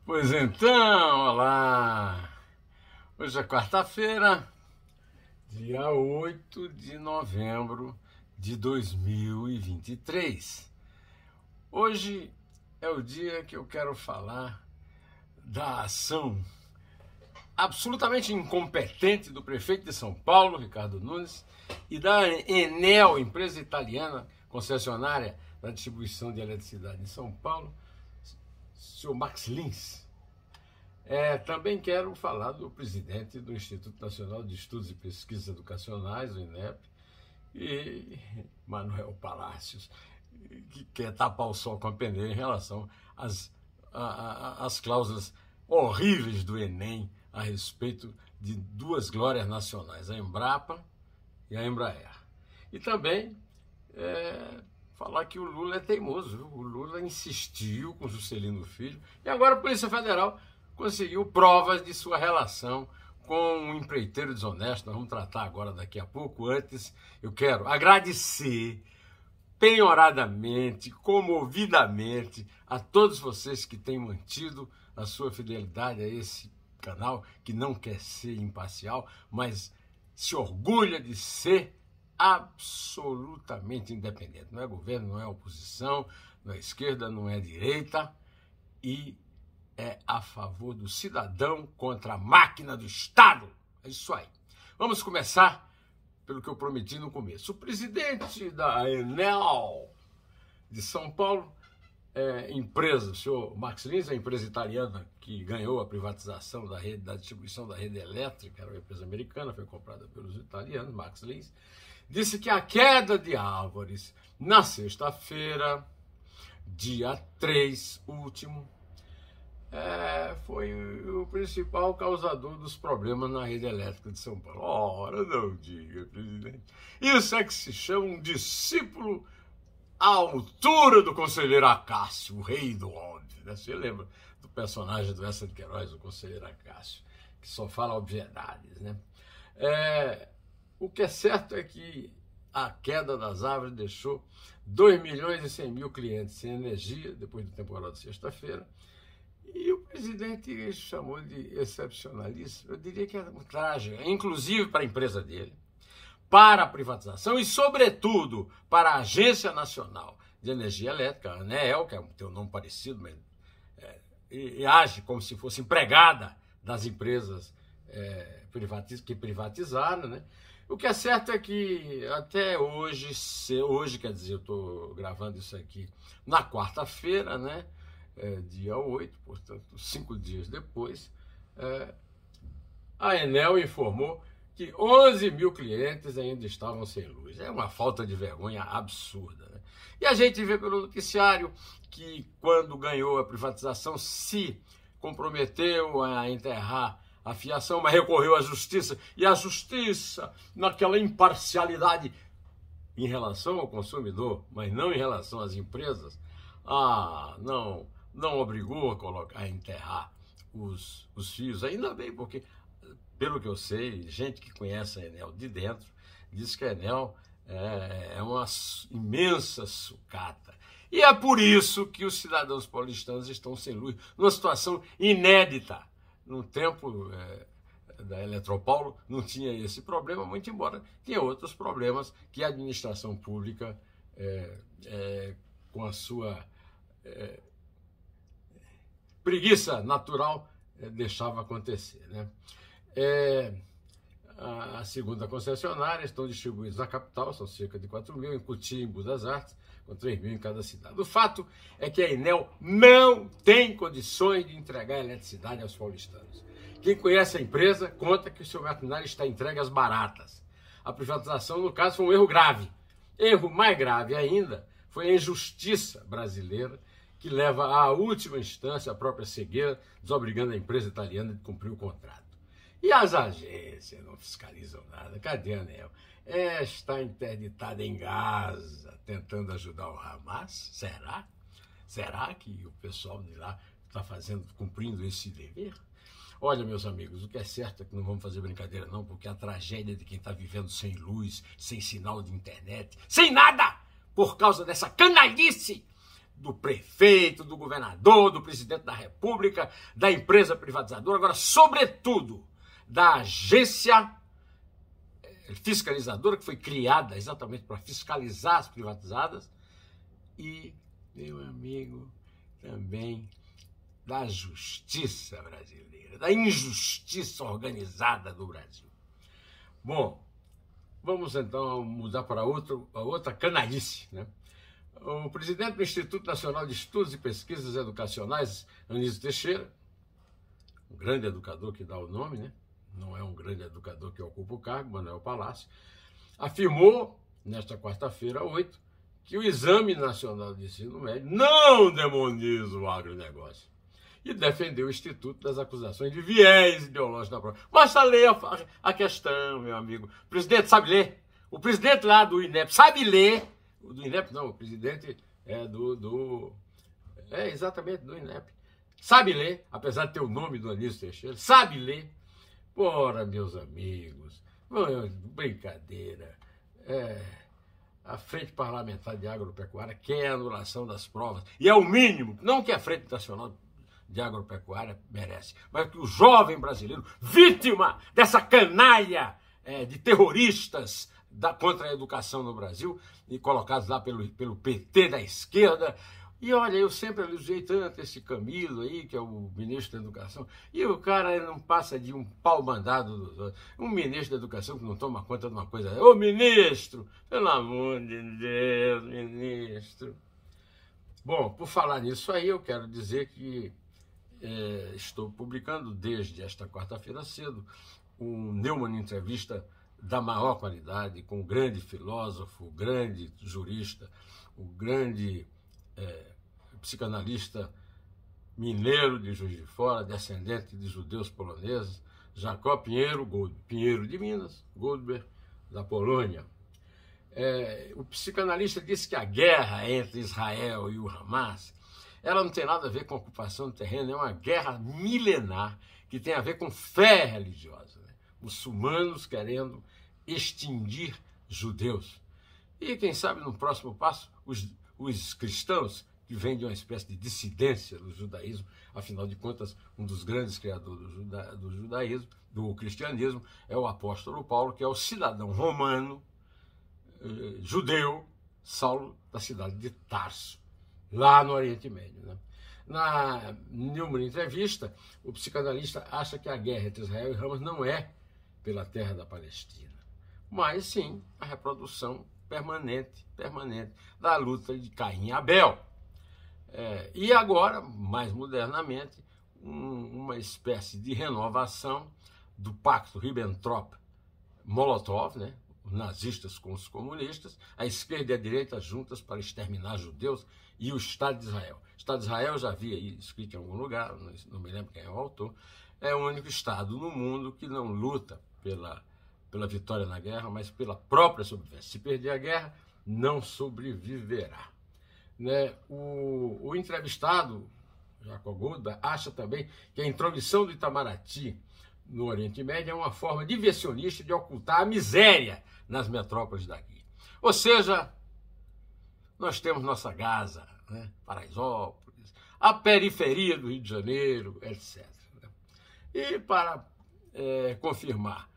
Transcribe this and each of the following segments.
Pois então, olá! Hoje é quarta-feira, dia 8 de novembro de 2023. Hoje é o dia que eu quero falar da ação absolutamente incompetente do prefeito de São Paulo, Ricardo Nunes, e da Enel, empresa italiana concessionária da distribuição de eletricidade em São Paulo, senhor Max Lins. Também quero falar do presidente do Instituto Nacional de Estudos e Pesquisas Educacionais, o INEP, e Manuel Palacios, que quer tapar o sol com a peneira em relação às cláusulas horríveis do Enem a respeito de duas glórias nacionais, a Embrapa e a Embraer. E também falar que o Lula é teimoso, viu? O Lula insistiu com Juscelino Filho e agora a Polícia Federal conseguiu provas de sua relação com um empreiteiro desonesto. Nós vamos tratar agora daqui a pouco. Antes, eu quero agradecer penhoradamente, comovidamente, a todos vocês que têm mantido a sua fidelidade a esse canal, que não quer ser imparcial, mas se orgulha de ser absolutamente independente. Não é governo, não é oposição, não é esquerda, não é direita, e é a favor do cidadão contra a máquina do Estado. É isso aí. Vamos começar pelo que eu prometi no começo. O presidente da Enel de São Paulo, empresa, o senhor Max Lins, a empresa italiana que ganhou a privatização da distribuição da rede elétrica, era uma empresa americana, foi comprada pelos italianos, Max Lins, disse que a queda de árvores na sexta-feira, dia 3 último, foi o principal causador dos problemas na rede elétrica de São Paulo. Ora, não diga, presidente. Isso é que se chama um discípulo à altura do conselheiro Acácio, o rei do óbvio, né? Você lembra do personagem do Essa de Queiroz, o conselheiro Acácio, que só fala obviedades, né? O que é certo é que a queda das árvores deixou 2.100.000 clientes sem energia depois do temporal de sexta-feira. E o presidente chamou de excepcionalíssimo. Eu diria que é um trágico, inclusive para a empresa dele, para a privatização e, sobretudo, para a Agência Nacional de Energia Elétrica, a ANEEL, que tem um nome parecido, mas e age como se fosse empregada das empresas que privatizaram, né? O que é certo é que até hoje, quer dizer, eu estou gravando isso aqui na quarta-feira, né? Dia 8, portanto, 5 dias depois, a Enel informou que 11.000 clientes ainda estavam sem luz. É uma falta de vergonha absurda, né? E a gente vê pelo noticiário que, quando ganhou a privatização, se comprometeu a enterrar a fiação, mas recorreu à justiça, e a justiça, naquela imparcialidade em relação ao consumidor, mas não em relação às empresas, não obrigou a enterrar os fios. Ainda bem, porque, pelo que eu sei, gente que conhece a Enel de dentro, diz que a Enel é uma imensa sucata. E é por isso que os cidadãos paulistanos estão sem luz, numa situação inédita. No tempo da Eletropaulo não tinha esse problema, muito embora tinha outros problemas que a administração pública, com a sua preguiça natural, deixava acontecer, né? A segunda concessionária estão distribuídos na capital, são cerca de 4.000, em Cotia e em Buenos Aires, com 3.000 em cada cidade. O fato é que a Enel não tem condições de entregar eletricidade aos paulistanos. Quem conhece a empresa conta que o seu maquinário está entregue às baratas. A privatização, no caso, foi um erro grave. Erro mais grave ainda foi a injustiça brasileira, que leva à última instância a própria cegueira, desobrigando a empresa italiana de cumprir o contrato. E as agências não fiscalizam nada. Cadê a Enel? Está interditada em Gaza, tentando ajudar o Hamas? Será? Será que o pessoal de lá está cumprindo esse dever? Olha, meus amigos, o que é certo é que não vamos fazer brincadeira não, porque a tragédia de quem está vivendo sem luz, sem sinal de internet, sem nada, por causa dessa canalice do prefeito, do governador, do presidente da República, da empresa privatizadora, agora, sobretudo, da agência fiscalizadora, que foi criada exatamente para fiscalizar as privatizadas, e, meu amigo, também da justiça brasileira, da injustiça organizada do Brasil. Bom, vamos então mudar para outra canalice, né? O presidente do Instituto Nacional de Estudos e Pesquisas Educacionais, Anísio Teixeira, um grande educador que dá o nome, né? Não é um grande educador que ocupa o cargo, Manuel Palácio, afirmou, nesta quarta-feira, 8, que o Exame Nacional de Ensino Médio não demoniza o agronegócio e defendeu o Instituto das acusações de viés ideológico na prova. Basta ler a questão, meu amigo. O presidente sabe ler. O presidente lá do INEP sabe ler. Do INEP não, o presidente é exatamente do INEP. Sabe ler, apesar de ter o nome do Anísio Teixeira, sabe ler. Ora, meus amigos, brincadeira. A Frente Parlamentar de Agropecuária quer a anulação das provas. E é o mínimo, não que a Frente Nacional de Agropecuária merece, mas que o jovem brasileiro, vítima dessa canalha de terroristas contra a educação no Brasil, e colocados lá pelo PT da esquerda. E olha, eu sempre elogiei tanto esse Camilo aí, que é o ministro da Educação, e o cara não passa de um pau mandado dos outros. Um ministro da Educação que não toma conta de uma coisa. Ô ministro, pelo amor de Deus, ministro. Bom, por falar nisso aí, eu quero dizer que estou publicando desde esta quarta-feira cedo um Neumann Entrevista da maior qualidade, com o grande filósofo, o grande jurista, o grande psicanalista mineiro de Juiz de Fora, descendente de judeus poloneses, Jacob Pinheiro de Minas, Goldberg da Polônia. O psicanalista disse que a guerra entre Israel e o Hamas, ela não tem nada a ver com ocupação do terreno, é uma guerra milenar que tem a ver com fé religiosa, né? Muçulmanos querendo extinguir judeus. E quem sabe no próximo passo os cristãos, que vêm de uma espécie de dissidência do judaísmo, afinal de contas, um dos grandes criadores do judaísmo, do cristianismo, é o apóstolo Paulo, que é o cidadão romano, judeu, Saulo, da cidade de Tarso, lá no Oriente Médio, né? Numa entrevista, o psicanalista acha que a guerra entre Israel e Hamas não é pela terra da Palestina, mas sim a reprodução permanente da luta de Caim e Abel. E agora, mais modernamente, uma espécie de renovação do pacto Ribbentrop-Molotov, né? Os nazistas com os comunistas, a esquerda e a direita juntas para exterminar judeus e o Estado de Israel. O Estado de Israel, eu já vi aí escrito em algum lugar, não me lembro quem é o autor, é o único Estado no mundo que não luta pela vitória na guerra, mas pela própria sobrevivência. Se perder a guerra, não sobreviverá. Né? O entrevistado, Jacob Goldberg, acha também que a intromissão do Itamaraty no Oriente Médio é uma forma diversionista de ocultar a miséria nas metrópoles daqui. Ou seja, nós temos nossa Gaza, né? Paraisópolis, a periferia do Rio de Janeiro, etc. E para confirmar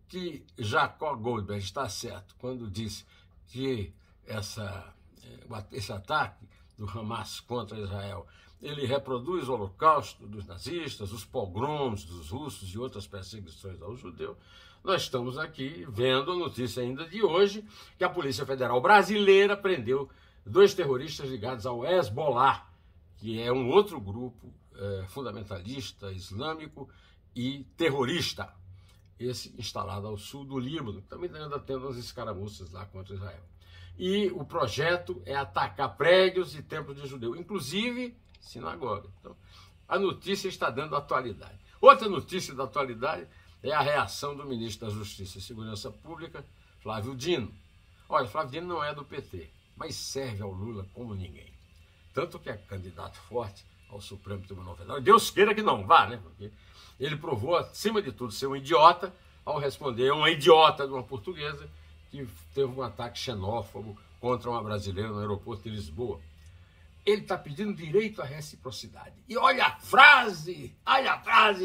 que Jacob Goldberg está certo quando diz que esse ataque do Hamas contra Israel, ele reproduz o holocausto dos nazistas, os pogroms dos russos e outras perseguições aos judeus, nós estamos aqui vendo a notícia ainda de hoje que a Polícia Federal brasileira prendeu 2 terroristas ligados ao Hezbollah, que é um outro grupo fundamentalista, islâmico e terrorista, esse instalado ao sul do Líbano, também anda tendo umas escaramuças lá contra Israel. E o projeto é atacar prédios e templos de judeu, inclusive sinagoga. Então, a notícia está dando atualidade. Outra notícia da atualidade é a reação do ministro da Justiça e Segurança Pública, Flávio Dino. Olha, Flávio Dino não é do PT, mas serve ao Lula como ninguém. Tanto que é candidato forte ao Supremo Tribunal Federal. Deus queira que não vá, né? Porque ele provou, acima de tudo, ser um idiota ao responder a uma idiota de uma portuguesa que teve um ataque xenófobo contra uma brasileira no aeroporto de Lisboa. ele está pedindo direito à reciprocidade. E olha a frase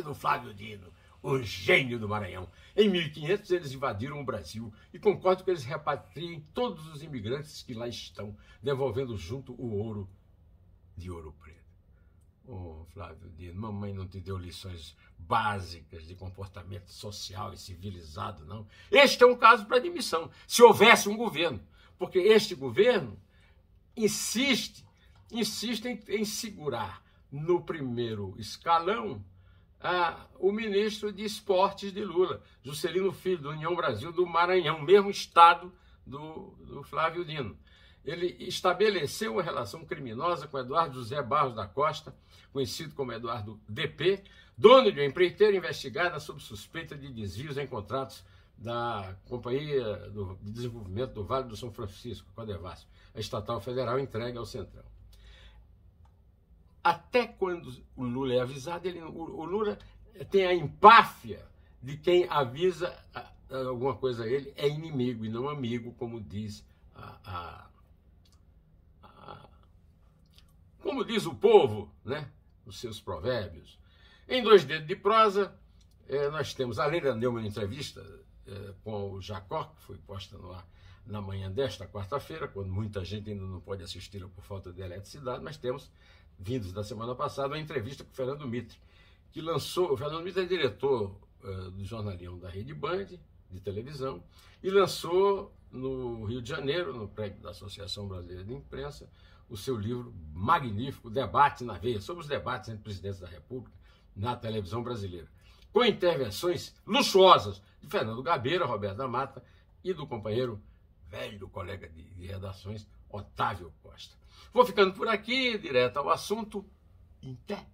do Flávio Dino, o gênio do Maranhão. Em 1500 eles invadiram o Brasil e concordo que eles repatriem todos os imigrantes que lá estão, devolvendo junto o ouro de Ouro Preto. Ô, Flávio Dino, mamãe não te deu lições básicas de comportamento social e civilizado, não. Este é um caso para admissão, se houvesse um governo, porque este governo insiste em segurar no primeiro escalão o ministro de Esportes de Lula, Juscelino Filho, do União Brasil do Maranhão, mesmo estado do Flávio Dino. Ele estabeleceu uma relação criminosa com Eduardo José Barros da Costa, conhecido como Eduardo DP, dono de uma empreiteira investigada sob suspeita de desvios em contratos da Companhia de Desenvolvimento do Vale do São Francisco, Codevasf, a estatal federal entregue ao Centrão. Até quando o Lula é avisado, o Lula tem a empáfia de quem avisa alguma coisa a ele, é inimigo e não amigo, como diz como diz o povo, né, nos seus provérbios. Em Dois Dedos de Prosa, nós temos, além da Neumann entrevista com o Jacó, que foi posta no ar na manhã desta quarta-feira, quando muita gente ainda não pode assistir por falta de eletricidade, mas temos, vindos da semana passada, uma entrevista com o Fernando Mitre, que lançou. O Fernando Mitre é diretor do Jornalhão da Rede Band, de televisão, e lançou no Rio de Janeiro, no prédio da Associação Brasileira de Imprensa, o seu livro magnífico, Debate na Veia, sobre os debates entre presidentes da República na televisão brasileira, com intervenções luxuosas de Fernando Gabeira, Roberto da Mata e do companheiro velho colega de redações, Otávio Costa. Vou ficando por aqui, direto ao assunto. Até!